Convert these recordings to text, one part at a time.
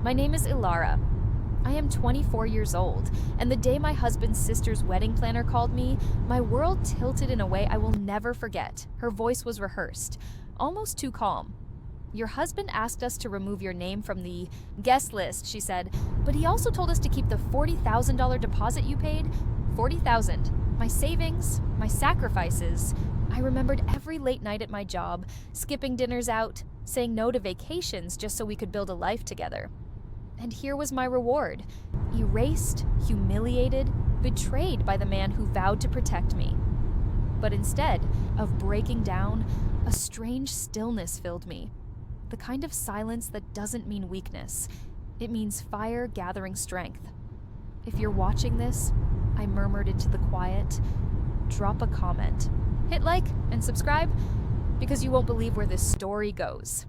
My name is Ilara. I am 24 years old, and the day my husband's sister's wedding planner called me, my world tilted in a way I will never forget. Her voice was rehearsed, almost too calm. Your husband asked us to remove your name from the guest list, she said, but he also told us to keep the $40,000 deposit you paid. $40,000. My savings, my sacrifices. I remembered every late night at my job, skipping dinners out, saying no to vacations just so we could build a life together. And here was my reward, erased, humiliated, betrayed by the man who vowed to protect me. But instead of breaking down, a strange stillness filled me. The kind of silence that doesn't mean weakness. It means fire gathering strength. If you're watching this, I murmured into the quiet, drop a comment. Hit like and subscribe, because you won't believe where this story goes.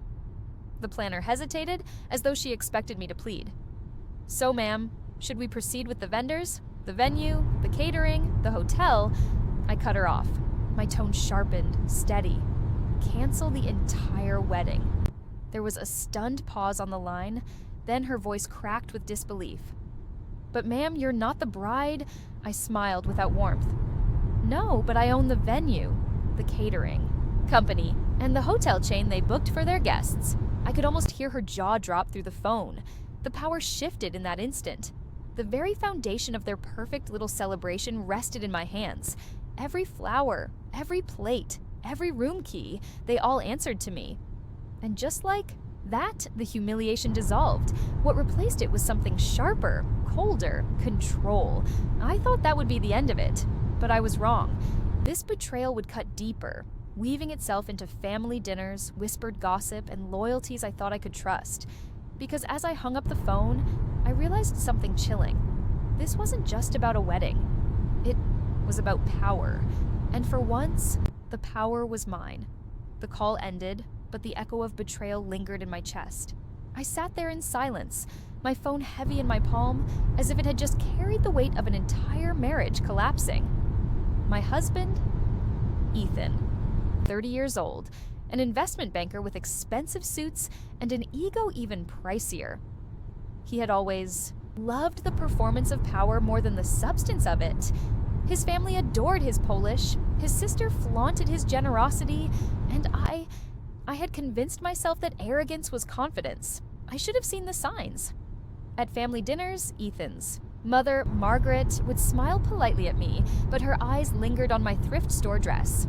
The planner hesitated, as though she expected me to plead. So, ma'am, should we proceed with the vendors, the venue, the catering, the hotel? I cut her off. My tone sharpened, steady. Cancel the entire wedding. There was a stunned pause on the line, then her voice cracked with disbelief. But ma'am, you're not the bride. I smiled without warmth. No, but I own the venue, the catering company, and the hotel chain they booked for their guests. I could almost hear her jaw drop through the phone. The power shifted in that instant. The very foundation of their perfect little celebration rested in my hands. Every flower, every plate, every room key, they all answered to me. And just like that, the humiliation dissolved. What replaced it was something sharper, colder, control. I thought that would be the end of it, but I was wrong. This betrayal would cut deeper, weaving itself into family dinners, whispered gossip, and loyalties I thought I could trust. Because as I hung up the phone, I realized something chilling. This wasn't just about a wedding. It was about power. And for once, the power was mine. The call ended, but the echo of betrayal lingered in my chest. I sat there in silence, my phone heavy in my palm, as if it had just carried the weight of an entire marriage collapsing. My husband? Ethan. 30 years old, an investment banker with expensive suits and an ego even pricier. He had always loved the performance of power more than the substance of it. His family adored his Polish, his sister flaunted his generosity, and I had convinced myself that arrogance was confidence. I should have seen the signs. At family dinners, Ethan's mother, Margaret, would smile politely at me, but her eyes lingered on my thrift store dress.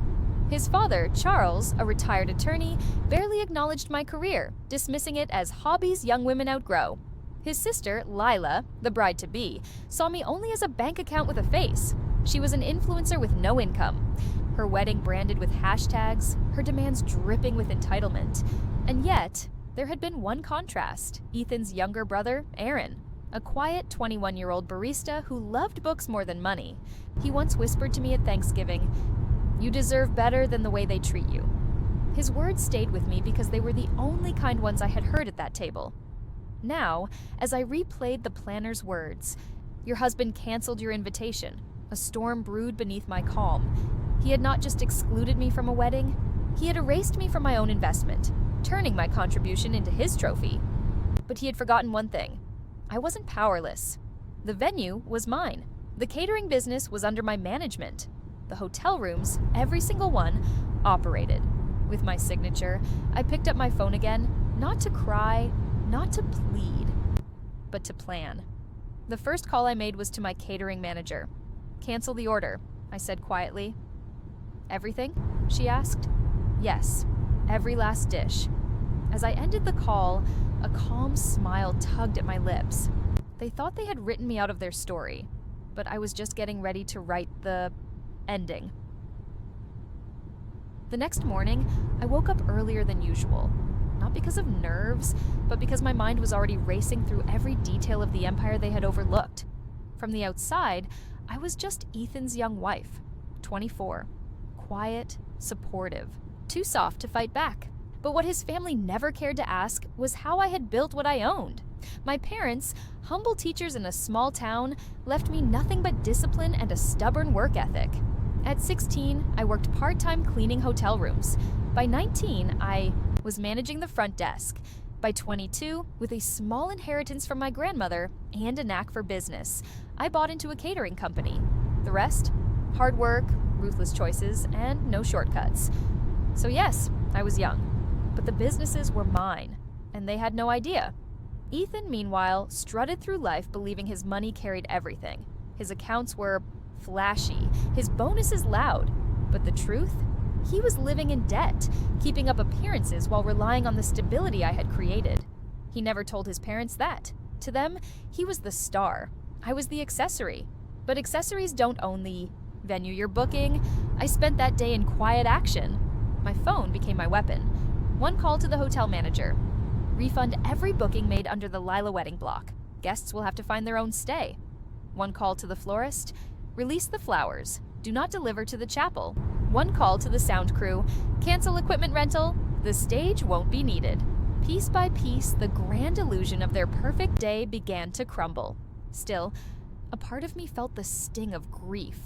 His father, Charles, a retired attorney, barely acknowledged my career, dismissing it as hobbies young women outgrow. His sister, Lila, the bride-to-be, saw me only as a bank account with a face. She was an influencer with no income. Her wedding branded with hashtags, her demands dripping with entitlement. And yet, there had been one contrast: Ethan's younger brother, Aaron, a quiet 21-year-old barista who loved books more than money. He once whispered to me at Thanksgiving, "You deserve better than the way they treat you." His words stayed with me because they were the only kind ones I had heard at that table. Now, as I replayed the planner's words, "Your husband canceled your invitation," a storm brewed beneath my calm. He had not just excluded me from a wedding, he had erased me from my own investment, turning my contribution into his trophy. But he had forgotten one thing. I wasn't powerless. The venue was mine. The catering business was under my management. The hotel rooms, every single one, operated. With my signature, I picked up my phone again, not to cry, not to plead, but to plan. The first call I made was to my catering manager. "Cancel the order," I said quietly. "Everything?" she asked. "Yes, every last dish." As I ended the call, a calm smile tugged at my lips. They thought they had written me out of their story, but I was just getting ready to write the ending. The next morning, I woke up earlier than usual. Not because of nerves, but because my mind was already racing through every detail of the empire they had overlooked. From the outside, I was just Ethan's young wife, 24, quiet, supportive, too soft to fight back. But what his family never cared to ask was how I had built what I owned. My parents, humble teachers in a small town, left me nothing but discipline and a stubborn work ethic. At 16, I worked part-time cleaning hotel rooms. By 19, I was managing the front desk. By 22, with a small inheritance from my grandmother and a knack for business, I bought into a catering company. The rest? Hard work, ruthless choices, and no shortcuts. So yes, I was young, but the businesses were mine, and they had no idea. Ethan, meanwhile, strutted through life believing his money carried everything. His accounts were flashy, his bonuses loud, but the truth? He was living in debt, keeping up appearances while relying on the stability I had created. He never told his parents that. To them, he was the star. I was the accessory. But accessories don't own the venue you're booking. I spent that day in quiet action. My phone became my weapon. One call to the hotel manager. Refund every booking made under the Lila wedding block. Guests will have to find their own stay. One call to the florist. Release the flowers. Do not deliver to the chapel. One call to the sound crew. Cancel equipment rental. The stage won't be needed. Piece by piece, the grand illusion of their perfect day began to crumble. Still, a part of me felt the sting of grief.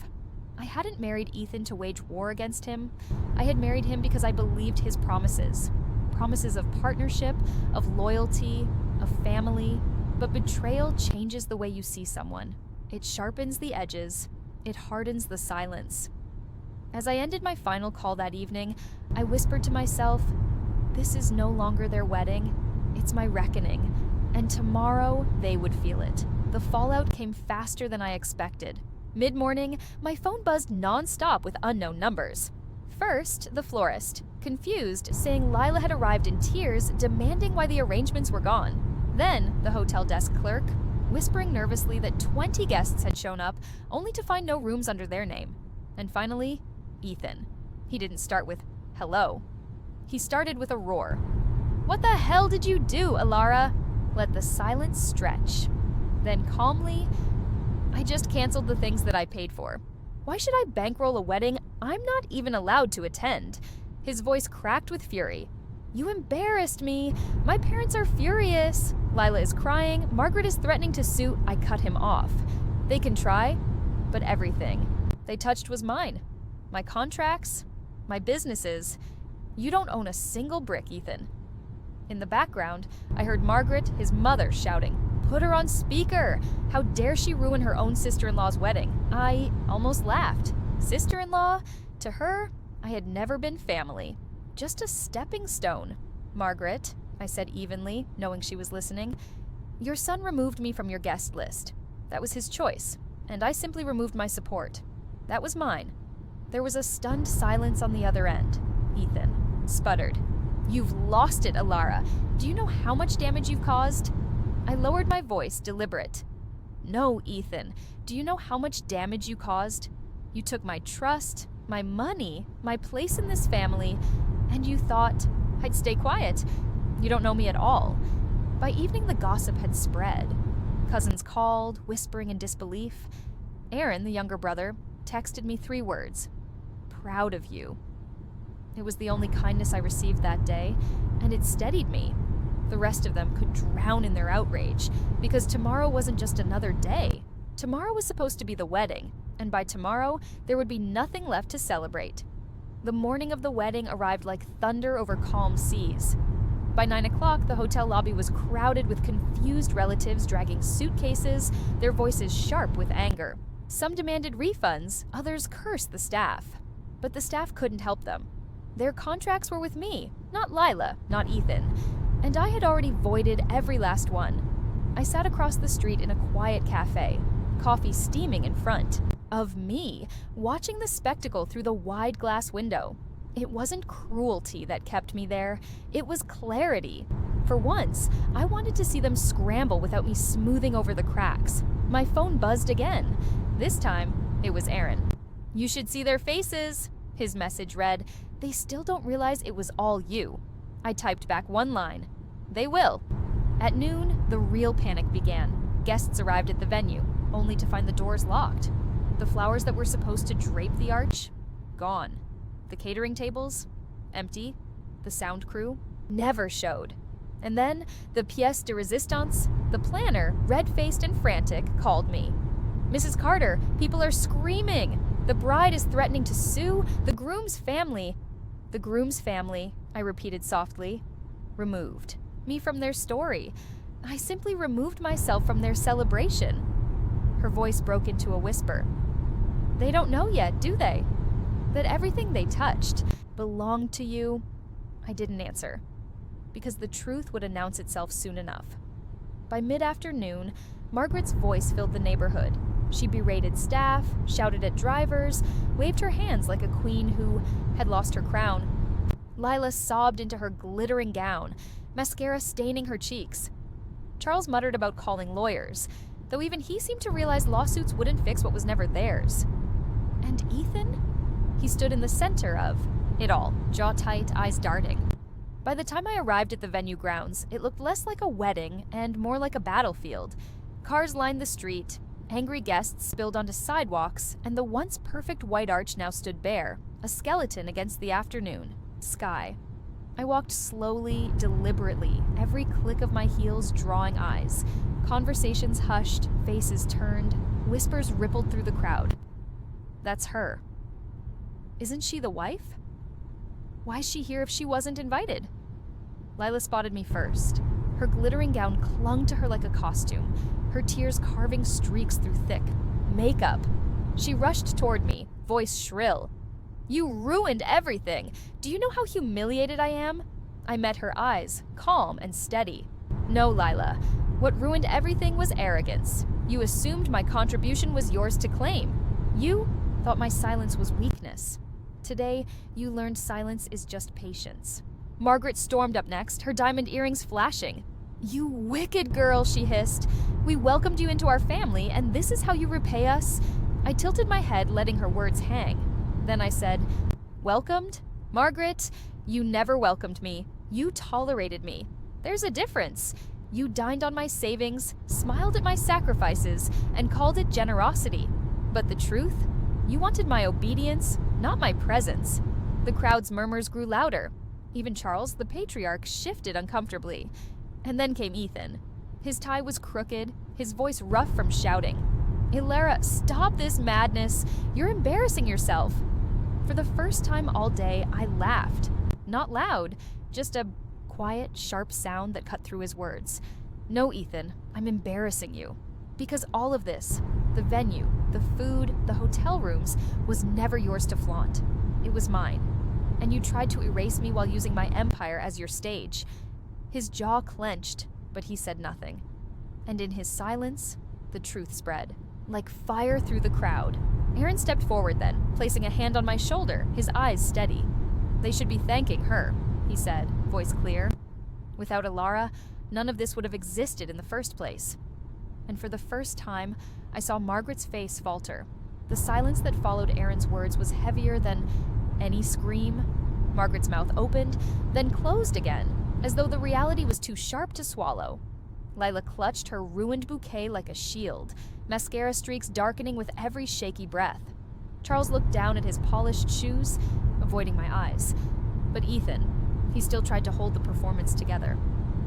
I hadn't married Ethan to wage war against him. I had married him because I believed his promises. Promises of partnership, of loyalty, of family. But betrayal changes the way you see someone. It sharpens the edges. It hardens the silence. As I ended my final call that evening, I whispered to myself, this is no longer their wedding. It's my reckoning. And tomorrow, they would feel it. The fallout came faster than I expected. Mid-morning, my phone buzzed non-stop with unknown numbers. First, the florist, confused, saying Lila had arrived in tears, demanding why the arrangements were gone. Then, the hotel desk clerk, whispering nervously that 20 guests had shown up, only to find no rooms under their name. And finally, Ethan. He didn't start with hello. He started with a roar. What the hell did you do, Alara? Let the silence stretch. Then calmly, I just canceled the things that I paid for. Why should I bankroll a wedding I'm not even allowed to attend? His voice cracked with fury. You embarrassed me. My parents are furious. Lila is crying. Margaret is threatening to sue. I cut him off. They can try, but everything they touched was mine. My contracts, my businesses. You don't own a single brick, Ethan. In the background, I heard Margaret, his mother, shouting, Put her on speaker! How dare she ruin her own sister-in-law's wedding? I almost laughed. Sister-in-law? To her, I had never been family. Just a stepping stone. Margaret, I said evenly, knowing she was listening, your son removed me from your guest list. That was his choice, and I simply removed my support. That was mine. There was a stunned silence on the other end. Ethan sputtered. You've lost it, Alara. Do you know how much damage you've caused? I lowered my voice, deliberate. No, Ethan. Do you know how much damage you caused? You took my trust, my money, my place in this family, and you thought I'd stay quiet. You don't know me at all. By evening, the gossip had spread. Cousins called, whispering in disbelief. Aaron, the younger brother, texted me 3 words. Proud of you. It was the only kindness I received that day, and it steadied me. The rest of them could drown in their outrage, because tomorrow wasn't just another day. Tomorrow was supposed to be the wedding, and by tomorrow, there would be nothing left to celebrate. The morning of the wedding arrived like thunder over calm seas. By 9 o'clock, the hotel lobby was crowded with confused relatives dragging suitcases, their voices sharp with anger. Some demanded refunds, others cursed the staff. But the staff couldn't help them. Their contracts were with me, not Lila, not Ethan, and I had already voided every last one. I sat across the street in a quiet cafe, coffee steaming in front of me, watching the spectacle through the wide glass window. It wasn't cruelty that kept me there, it was clarity. For once, I wanted to see them scramble without me smoothing over the cracks. My phone buzzed again. This time, it was Aaron. You should see their faces, his message read. They still don't realize it was all you. I typed back one line. They will. At noon, the real panic began. Guests arrived at the venue, only to find the doors locked. The flowers that were supposed to drape the arch, gone. The catering tables, empty. The sound crew, never showed. And then, the pièce de résistance, the planner, red-faced and frantic, called me. Mrs. Carter, people are screaming. The bride is threatening to sue. The groom's family, I repeated softly, removed. me from their story. I simply removed myself from their celebration. Her voice broke into a whisper. They don't know yet, do they? That everything they touched belonged to you? I didn't answer, because the truth would announce itself soon enough. By mid-afternoon, Margaret's voice filled the neighborhood. She berated staff, shouted at drivers, waved her hands like a queen who had lost her crown. Lila sobbed into her glittering gown, mascara staining her cheeks. Charles muttered about calling lawyers, though even he seemed to realize lawsuits wouldn't fix what was never theirs. And Ethan? He stood in the center of it all, jaw tight, eyes darting. By the time I arrived at the venue grounds, it looked less like a wedding and more like a battlefield. Cars lined the street, angry guests spilled onto sidewalks, and the once perfect white arch now stood bare, a skeleton against the afternoon sky. I walked slowly, deliberately, every click of my heels drawing eyes. Conversations hushed, faces turned, whispers rippled through the crowd. That's her. Isn't she the wife? Why's she here if she wasn't invited? Lila spotted me first. Her glittering gown clung to her like a costume, her tears carving streaks through thick makeup. She rushed toward me, voice shrill. You ruined everything. Do you know how humiliated I am? I met her eyes, calm and steady. No, Lila. What ruined everything was arrogance. You assumed my contribution was yours to claim. You thought my silence was weakness. Today, you learned silence is just patience. Margaret stormed up next, her diamond earrings flashing. You wicked girl, she hissed. We welcomed you into our family, and this is how you repay us? I tilted my head, letting her words hang. Then I said, welcomed? Margaret, you never welcomed me. You tolerated me. There's a difference. You dined on my savings, smiled at my sacrifices, and called it generosity. But the truth? You wanted my obedience, not my presence. The crowd's murmurs grew louder. Even Charles, the patriarch, shifted uncomfortably. And then came Ethan. His tie was crooked, his voice rough from shouting. Ilara, stop this madness. You're embarrassing yourself. For the first time all day, I laughed. Not loud, just a quiet, sharp sound that cut through his words. No, Ethan, I'm embarrassing you. Because all of this, the venue, the food, the hotel rooms, was never yours to flaunt. It was mine. And you tried to erase me while using my empire as your stage. His jaw clenched, but he said nothing. And in his silence, the truth spread. Like fire through the crowd. Aaron stepped forward then, placing a hand on my shoulder, his eyes steady. They should be thanking her, he said, voice clear. Without Ilara, none of this would have existed in the first place. And for the first time, I saw Margaret's face falter. The silence that followed Aaron's words was heavier than any scream. Margaret's mouth opened, then closed again, as though the reality was too sharp to swallow. Lila clutched her ruined bouquet like a shield, mascara streaks darkening with every shaky breath. Charles looked down at his polished shoes, avoiding my eyes. But Ethan, he still tried to hold the performance together.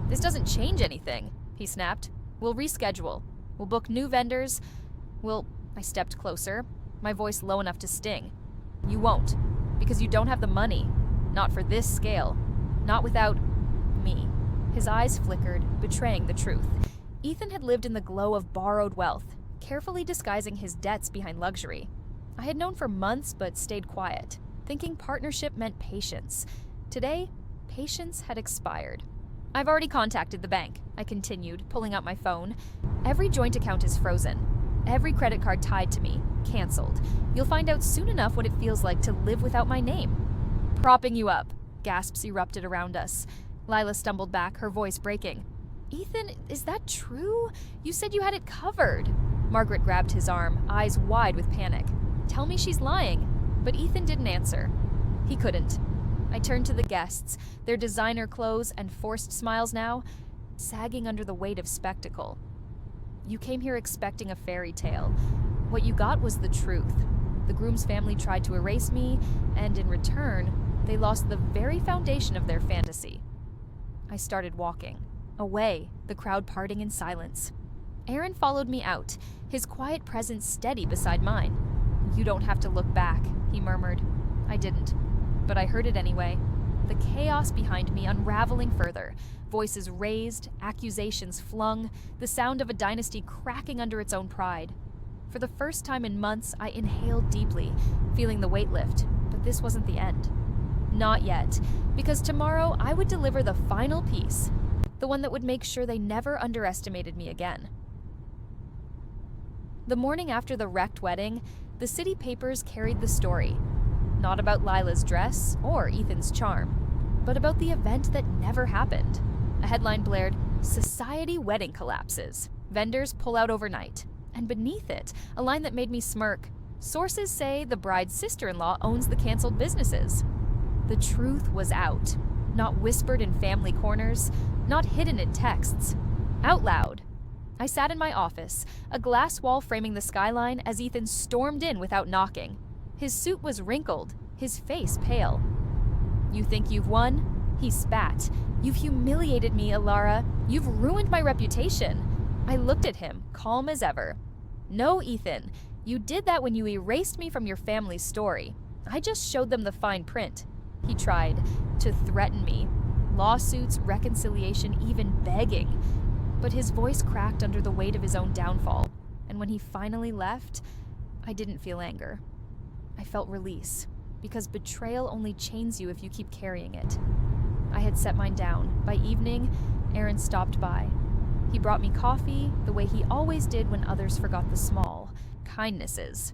This doesn't change anything, he snapped. We'll reschedule. We'll book new vendors. I stepped closer, my voice low enough to sting. You won't, because you don't have the money. Not for this scale. Not without me. His eyes flickered, betraying the truth. Ethan had lived in the glow of borrowed wealth, carefully disguising his debts behind luxury. I had known for months but stayed quiet, thinking partnership meant patience. Today, patience had expired. I've already contacted the bank, I continued, pulling out my phone. Every joint account is frozen. Every credit card tied to me, canceled. You'll find out soon enough what it feels like to live without my name. Propping you up, gasps erupted around us. Lila stumbled back, her voice breaking. Ethan, is that true? You said you had it covered. Margaret grabbed his arm, eyes wide with panic. Tell me she's lying. But Ethan didn't answer. He couldn't. I turned to the guests, their designer clothes and forced smiles now, sagging under the weight of spectacle. You came here expecting a fairy tale. What you got was the truth. The groom's family tried to erase me, and in return, they lost the very foundation of their fantasy. I started walking. Away, the crowd parting in silence. Aaron followed me out, his quiet presence steady beside mine. You don't have to look back, he murmured. I didn't, but I heard it anyway. The chaos behind me unraveling further, voices raised, accusations flung, the sound of a dynasty cracking under its own pride. For the first time in months, I inhaled deeply, feeling the weight lift, but this wasn't the end. Not yet, because tomorrow I would deliver the final piece, the one that would make sure they never underestimated me again. The morning after the wrecked wedding, the city papers carried the story. Not about Lila's dress or Ethan's charm, but about the event that never happened. A headline blared, "Society Wedding Collapses. Vendors pull out overnight." And beneath it, a line that made me smirk, "Sources say the bride's sister-in-law owns the canceled businesses." The truth was out. Not whispered in family corners, not hidden in texts. Out loud. I sat in my office, a glass wall framing the skyline as Ethan stormed in without knocking. His suit was wrinkled, his face pale. "You think you've won?" He spat. "You've humiliated me, Alara. You've ruined my reputation." I looked at him, calm as ever. "No, Ethan. You did that when you erased me from your family's story. I just showed them the fine print." He tried to threaten me. Lawsuits, reconciliation, even begging. But his voice cracked under the weight of his own downfall. And when he finally left, I didn't feel anger. I felt release, because betrayal only chains you if you keep carrying it. I had set mine down. By evening, Aaron stopped by. He brought me coffee, the way he always did when others forgot the small kindnesses.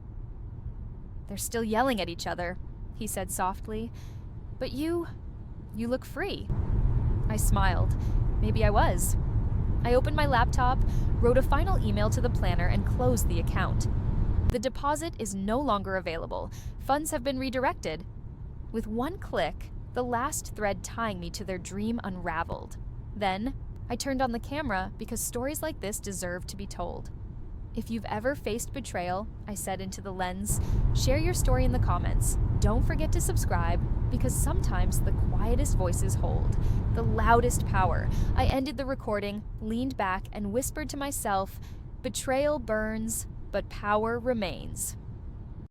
"They're still yelling at each other," he said softly. "But you look free." I smiled. Maybe I was. I opened my laptop, wrote a final email to the planner, and closed the account. The deposit is no longer available. Funds have been redirected. With one click, the last thread tying me to their dream unraveled. Then, I turned on the camera because stories like this deserve to be told. If you've ever faced betrayal, I said into the lens, share your story in the comments. Don't forget to subscribe, because sometimes the quietest voices hold the loudest power. I ended the recording, leaned back, and whispered to myself, "Betrayal burns, but power remains."